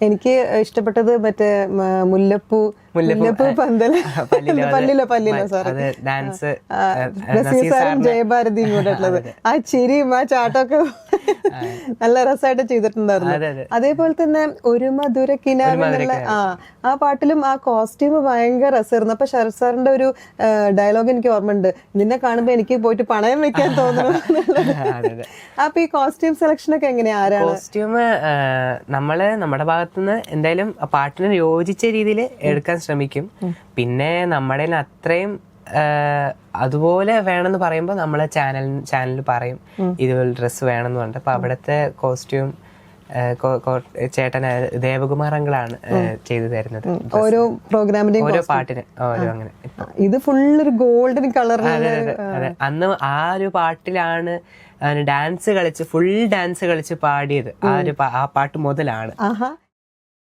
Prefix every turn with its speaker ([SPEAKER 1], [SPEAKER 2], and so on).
[SPEAKER 1] എനിക്ക് ഇഷ്ടപ്പെട്ടത് മറ്റേ മുല്ലപ്പൂ പല്ലിലോ സോറി
[SPEAKER 2] ഡാൻസ്
[SPEAKER 1] നസീസാറും ജയഭാരതിയും കൂടെ ഉള്ളത്. ആ ചിരിയും ആ ചാട്ടമൊക്കെ നല്ല രസമായിട്ട് ചെയ്തിട്ടുണ്ടായിരുന്നു. അതേപോലെ തന്നെ ഒരു മധുര കിനാവിനുള്ള ആ പാട്ടിലും ആ കോസ്റ്റ്യൂം ഭയങ്കര രസമായിരുന്നു. അപ്പൊ ശരത് സാറിന്റെ ഒരു ഡയലോഗ് എനിക്ക് ഓർമ്മയുണ്ട്, നിന്നെ കാണുമ്പോ എനിക്ക് പോയിട്ട് പണയം വെക്കാൻ തോന്നുന്നു. അപ്പൊ ഈ കോസ്റ്റ്യൂം സെലക്ഷൻ ഒക്കെ എങ്ങനെയാ? ആരാണ്
[SPEAKER 2] കോസ്റ്റ്യൂം? നമ്മുടെ ഭാഗത്തുനിന്ന് എന്തായാലും പാട്ടിന് യോജിച്ച രീതിയിൽ എടുക്കാൻ ശ്രമിക്കും. പിന്നെ നമ്മുടെ അത്രയും അതുപോലെ വേണമെന്ന് പറയുമ്പോൾ നമ്മളെ ചാനലിൽ പറയും ഇതുപോലെ ഡ്രസ്സ് വേണമെന്ന് പറഞ്ഞിട്ട്. അപ്പൊ അവിടുത്തെ കോസ്റ്റ്യൂം ചേട്ടൻ ദേവകുമാർ അങ്കിളാണ് ചെയ്തു തരുന്നത്.
[SPEAKER 1] ഓരോ പ്രോഗ്രാമിന്റെയും
[SPEAKER 2] ഓരോ പാട്ടിന് ഓരോ അങ്ങനെ.
[SPEAKER 1] ഇത് ഫുൾ ഒരു ഗോൾഡൻ കളർ.
[SPEAKER 2] അതെ, അന്ന് ആ ഒരു പാട്ടിലാണ് ഫുൾ ഡാൻസ് കളിച്ച് പാടിയത്. ആ പാട്ട് മുതലാണ്.